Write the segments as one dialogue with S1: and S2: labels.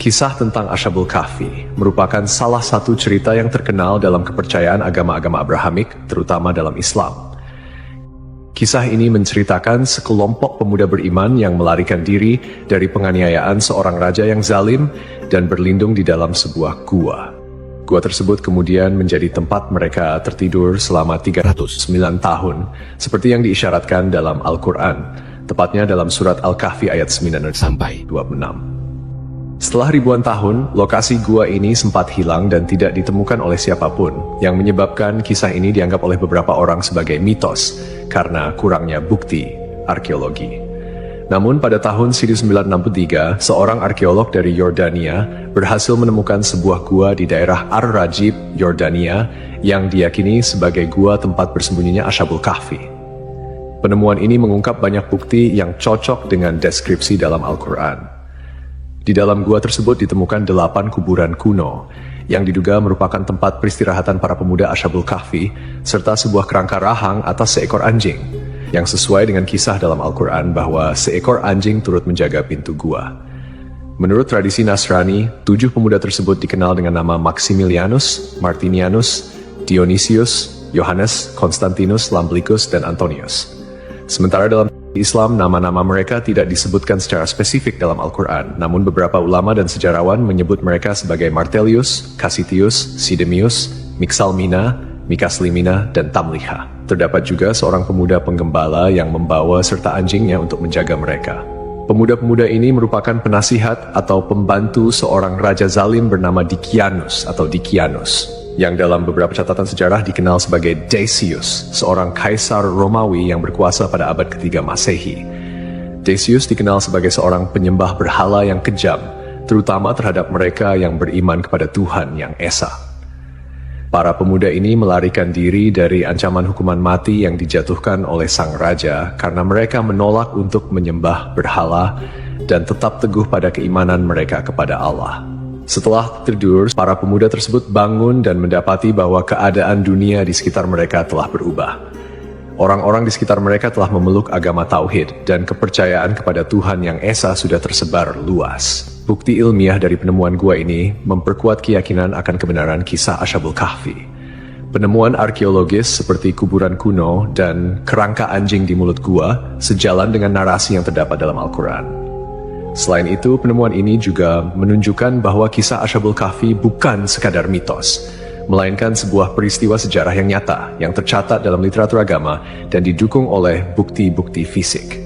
S1: Kisah tentang Ashabul Kahfi merupakan salah satu cerita yang terkenal dalam kepercayaan agama-agama Abrahamik, terutama dalam Islam. Kisah ini menceritakan sekelompok pemuda beriman yang melarikan diri dari penganiayaan seorang raja yang zalim dan berlindung di dalam sebuah gua. Gua tersebut kemudian menjadi tempat mereka tertidur selama 309 tahun, seperti yang diisyaratkan dalam Al-Quran, tepatnya dalam surat Al-Kahfi ayat 9-26. Setelah ribuan tahun, lokasi gua ini sempat hilang dan tidak ditemukan oleh siapapun, yang menyebabkan kisah ini dianggap oleh beberapa orang sebagai mitos karena kurangnya bukti arkeologi. Namun pada tahun 1963, seorang arkeolog dari Yordania berhasil menemukan sebuah gua di daerah Ar-Rajib, Yordania, yang diyakini sebagai gua tempat bersembunyinya Ashabul Kahfi. Penemuan ini mengungkap banyak bukti yang cocok dengan deskripsi dalam Al-Quran. Di dalam gua tersebut ditemukan 8 kuburan kuno, yang diduga merupakan tempat peristirahatan para pemuda Ashabul Kahfi, serta sebuah kerangka rahang atas seekor anjing, yang sesuai dengan kisah dalam Al-Quran bahwa seekor anjing turut menjaga pintu gua. Menurut tradisi Nasrani, 7 pemuda tersebut dikenal dengan nama Maximilianus, Martinianus, Dionysius, Yohanes, Konstantinus, Lamblikus, dan Antonius. Sementara dalam Islam, nama-nama mereka tidak disebutkan secara spesifik dalam Al-Quran, namun beberapa ulama dan sejarawan menyebut mereka sebagai Martelius, Cassitius, Sidemius, Mixalmina, Mikaslimina, dan Tamliha. Terdapat juga seorang pemuda penggembala yang membawa serta anjingnya untuk menjaga mereka. Pemuda-pemuda ini merupakan penasihat atau pembantu seorang raja zalim bernama Dikianus atau Dikianus, yang dalam beberapa catatan sejarah dikenal sebagai Decius, seorang kaisar Romawi yang berkuasa pada abad ke-3 Masehi. Decius dikenal sebagai seorang penyembah berhala yang kejam, terutama terhadap mereka yang beriman kepada Tuhan yang Esa. Para pemuda ini melarikan diri dari ancaman hukuman mati yang dijatuhkan oleh sang raja karena mereka menolak untuk menyembah berhala dan tetap teguh pada keimanan mereka kepada Allah. Setelah tidur, para pemuda tersebut bangun dan mendapati bahwa keadaan dunia di sekitar mereka telah berubah. Orang-orang di sekitar mereka telah memeluk agama Tauhid dan kepercayaan kepada Tuhan yang Esa sudah tersebar luas. Bukti ilmiah dari penemuan gua ini memperkuat keyakinan akan kebenaran kisah Ashabul Kahfi. Penemuan arkeologis seperti kuburan kuno dan kerangka anjing di mulut gua sejalan dengan narasi yang terdapat dalam Al-Quran. Selain itu, penemuan ini juga menunjukkan bahwa kisah Ashabul Kahfi bukan sekadar mitos, melainkan sebuah peristiwa sejarah yang nyata, yang tercatat dalam literatur agama dan didukung oleh bukti-bukti fisik.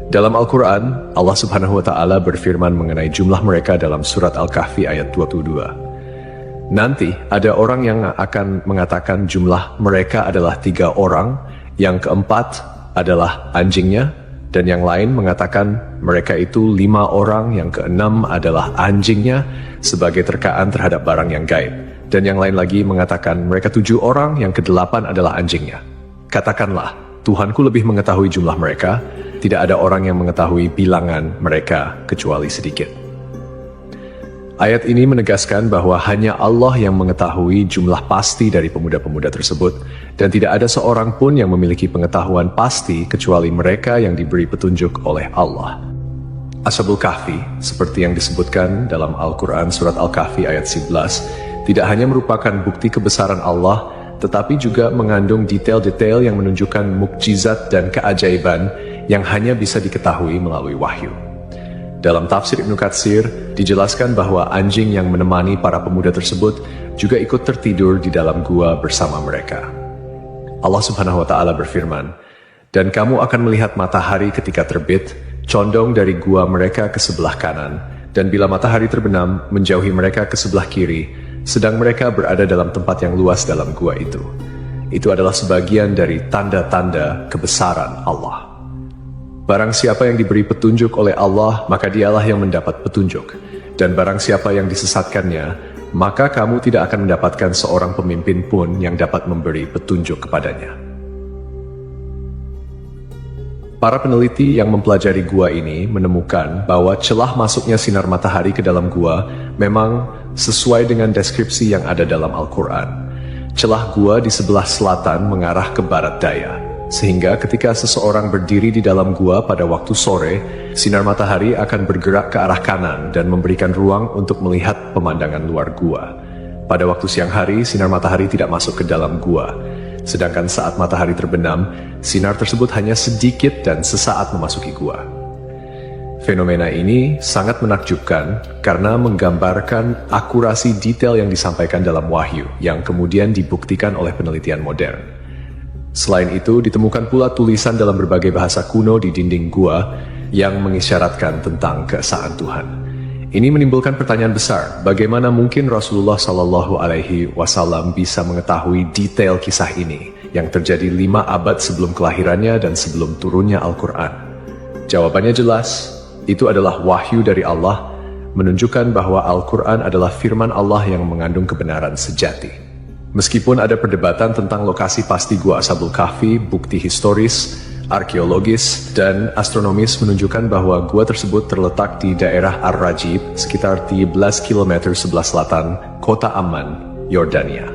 S1: Dalam Al-Quran, Allah Subhanahu wa Ta'ala berfirman mengenai jumlah mereka dalam surat Al-Kahfi ayat 22. Nanti ada orang yang akan mengatakan jumlah mereka adalah 3 orang, yang keempat adalah anjingnya, dan yang lain mengatakan mereka itu 5 orang, yang keenam adalah anjingnya sebagai terkaan terhadap barang yang gaib. Dan yang lain lagi mengatakan mereka 7 orang, yang ke-8 adalah anjingnya. Katakanlah, Tuhanku lebih mengetahui jumlah mereka, tidak ada orang yang mengetahui bilangan mereka kecuali sedikit. Ayat ini menegaskan bahwa hanya Allah yang mengetahui jumlah pasti dari pemuda-pemuda tersebut, dan tidak ada seorang pun yang memiliki pengetahuan pasti kecuali mereka yang diberi petunjuk oleh Allah. Ashabul Kahfi, seperti yang disebutkan dalam Al-Quran surat Al-Kahfi ayat 11, tidak hanya merupakan bukti kebesaran Allah, tetapi juga mengandung detail-detail yang menunjukkan mukjizat dan keajaiban yang hanya bisa diketahui melalui wahyu. Dalam tafsir Ibnu Katsir, dijelaskan bahwa anjing yang menemani para pemuda tersebut juga ikut tertidur di dalam gua bersama mereka. Allah Subhanahu wa Ta'ala berfirman, "Dan kamu akan melihat matahari ketika terbit, condong dari gua mereka ke sebelah kanan, dan bila matahari terbenam, menjauhi mereka ke sebelah kiri, sedang mereka berada dalam tempat yang luas dalam gua itu." Itu adalah sebagian dari tanda-tanda kebesaran Allah. Barang siapa yang diberi petunjuk oleh Allah, maka dialah yang mendapat petunjuk. Dan barang siapa yang disesatkannya, maka kamu tidak akan mendapatkan seorang pemimpin pun yang dapat memberi petunjuk kepadanya. Para peneliti yang mempelajari gua ini menemukan bahwa celah masuknya sinar matahari ke dalam gua memang sesuai dengan deskripsi yang ada dalam Al-Quran. Celah gua di sebelah selatan mengarah ke barat daya. sehingga ketika seseorang berdiri di dalam gua pada waktu sore, sinar matahari akan bergerak ke arah kanan dan memberikan ruang untuk melihat pemandangan luar gua. Pada waktu siang hari, sinar matahari tidak masuk ke dalam gua, sedangkan saat matahari terbenam, sinar tersebut hanya sedikit dan sesaat memasuki gua. Fenomena ini sangat menakjubkan karena menggambarkan akurasi detail yang disampaikan dalam wahyu yang kemudian dibuktikan oleh penelitian modern. Selain itu, ditemukan pula tulisan dalam berbagai bahasa kuno di dinding gua yang mengisyaratkan tentang keesaan Tuhan. Ini menimbulkan pertanyaan besar, bagaimana mungkin Rasulullah Shallallahu Alaihi Wasallam bisa mengetahui detail kisah ini yang terjadi 5 abad sebelum kelahirannya dan sebelum turunnya Al-Quran? Jawabannya jelas, itu adalah wahyu dari Allah, menunjukkan bahwa Al-Quran adalah firman Allah yang mengandung kebenaran sejati. Meskipun ada perdebatan tentang lokasi pasti Gua Ashabul Kahfi, bukti historis, arkeologis, dan astronomis menunjukkan bahwa gua tersebut terletak di daerah Ar-Rajib, sekitar 13 km sebelah selatan kota Amman, Yordania.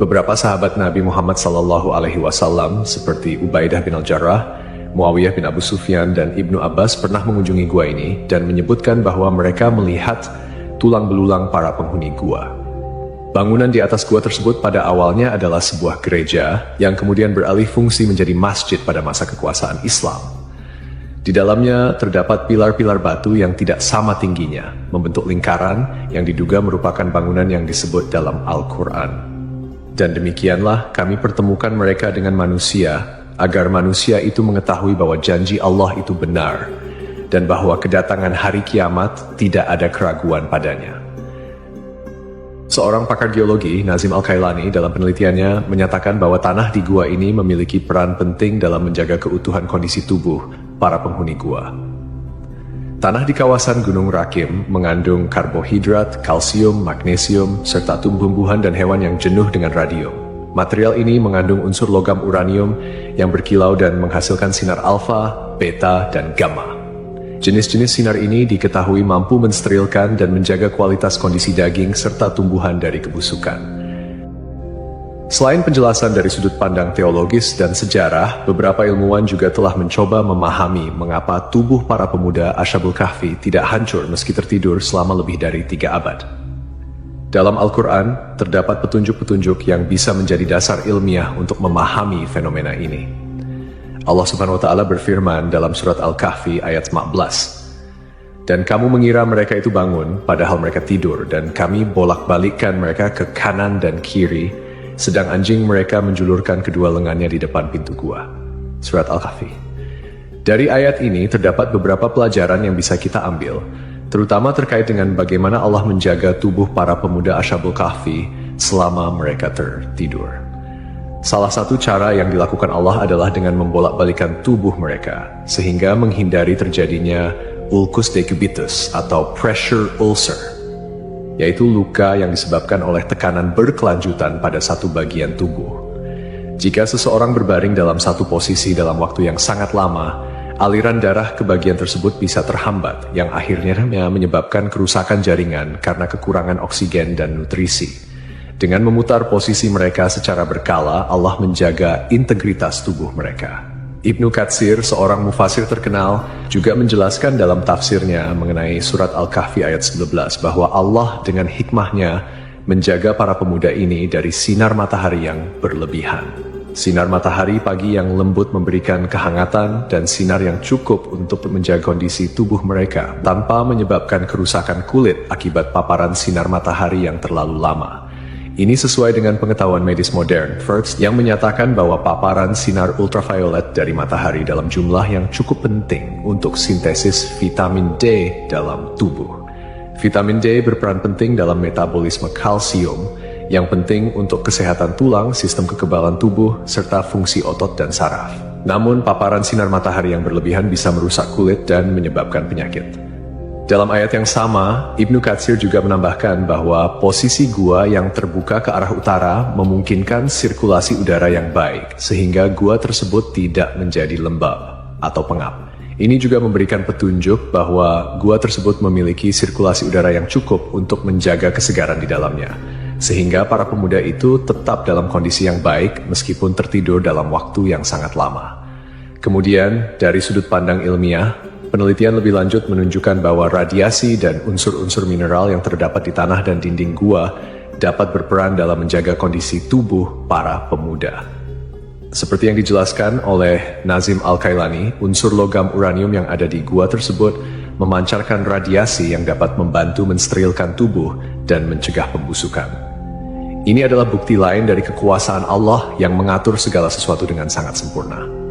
S1: Beberapa sahabat Nabi Muhammad SAW seperti Ubaidah bin Al-Jarrah, Muawiyah bin Abu Sufyan, dan Ibnu Abbas pernah mengunjungi gua ini dan menyebutkan bahwa mereka melihat tulang belulang para penghuni gua. Bangunan di atas gua tersebut pada awalnya adalah sebuah gereja yang kemudian beralih fungsi menjadi masjid pada masa kekuasaan Islam. Di dalamnya terdapat pilar-pilar batu yang tidak sama tingginya, membentuk lingkaran yang diduga merupakan bangunan yang disebut dalam Al-Quran. Dan demikianlah kami pertemukan mereka dengan manusia, agar manusia itu mengetahui bahwa janji Allah itu benar, dan bahwa kedatangan hari kiamat tidak ada keraguan padanya. Seorang pakar geologi, Nazim Al-Kailani, dalam penelitiannya menyatakan bahwa tanah di gua ini memiliki peran penting dalam menjaga keutuhan kondisi tubuh para penghuni gua. Tanah di kawasan Gunung Rakim mengandung karbohidrat, kalsium, magnesium, serta tumbuh-tumbuhan dan hewan yang jenuh dengan radium. Material ini mengandung unsur logam uranium yang berkilau dan menghasilkan sinar alfa, beta, dan gamma. Jenis-jenis sinar ini diketahui mampu mensterilkan dan menjaga kualitas kondisi daging serta tumbuhan dari kebusukan. Selain penjelasan dari sudut pandang teologis dan sejarah, beberapa ilmuwan juga telah mencoba memahami mengapa tubuh para pemuda Ashabul Kahfi tidak hancur meski tertidur selama lebih dari 3 abad. Dalam Al-Quran, terdapat petunjuk-petunjuk yang bisa menjadi dasar ilmiah untuk memahami fenomena ini. Allah Subhanahu wa Ta'ala berfirman dalam surat Al-Kahfi ayat 15, "Dan kamu mengira mereka itu bangun, padahal mereka tidur, dan kami bolak-balikkan mereka ke kanan dan kiri, sedang anjing mereka menjulurkan kedua lengannya di depan pintu gua." Surat Al-Kahfi. Dari ayat ini terdapat beberapa pelajaran yang bisa kita ambil, terutama terkait dengan bagaimana Allah menjaga tubuh para pemuda Ashabul Kahfi selama mereka tertidur. Salah satu cara yang dilakukan Allah adalah dengan membolak-balikan tubuh mereka, sehingga menghindari terjadinya ulcus decubitus atau pressure ulcer, yaitu luka yang disebabkan oleh tekanan berkelanjutan pada satu bagian tubuh. Jika seseorang berbaring dalam satu posisi dalam waktu yang sangat lama, aliran darah ke bagian tersebut bisa terhambat, yang akhirnya menyebabkan kerusakan jaringan karena kekurangan oksigen dan nutrisi. Dengan memutar posisi mereka secara berkala, Allah menjaga integritas tubuh mereka. Ibnu Katsir, seorang mufasir terkenal, juga menjelaskan dalam tafsirnya mengenai surat Al-Kahfi ayat 19 bahwa Allah dengan hikmahnya menjaga para pemuda ini dari sinar matahari yang berlebihan. Sinar matahari pagi yang lembut memberikan kehangatan dan sinar yang cukup untuk menjaga kondisi tubuh mereka tanpa menyebabkan kerusakan kulit akibat paparan sinar matahari yang terlalu lama. Ini sesuai dengan pengetahuan medis modern, First, yang menyatakan bahwa paparan sinar ultraviolet dari matahari dalam jumlah yang cukup penting untuk sintesis vitamin D dalam tubuh. Vitamin D berperan penting dalam metabolisme kalsium, yang penting untuk kesehatan tulang, sistem kekebalan tubuh, serta fungsi otot dan saraf. Namun, paparan sinar matahari yang berlebihan bisa merusak kulit dan menyebabkan penyakit. Dalam ayat yang sama, Ibnu Katsir juga menambahkan bahwa posisi gua yang terbuka ke arah utara memungkinkan sirkulasi udara yang baik, sehingga gua tersebut tidak menjadi lembab atau pengap. Ini juga memberikan petunjuk bahwa gua tersebut memiliki sirkulasi udara yang cukup untuk menjaga kesegaran di dalamnya. sehingga para pemuda itu tetap dalam kondisi yang baik meskipun tertidur dalam waktu yang sangat lama. Kemudian, dari sudut pandang ilmiah, penelitian lebih lanjut menunjukkan bahwa radiasi dan unsur-unsur mineral yang terdapat di tanah dan dinding gua dapat berperan dalam menjaga kondisi tubuh para pemuda. Seperti yang dijelaskan oleh Nazim Al-Kailani, unsur logam uranium yang ada di gua tersebut memancarkan radiasi yang dapat membantu mensterilkan tubuh dan mencegah pembusukan. Ini adalah bukti lain dari kekuasaan Allah yang mengatur segala sesuatu dengan sangat sempurna.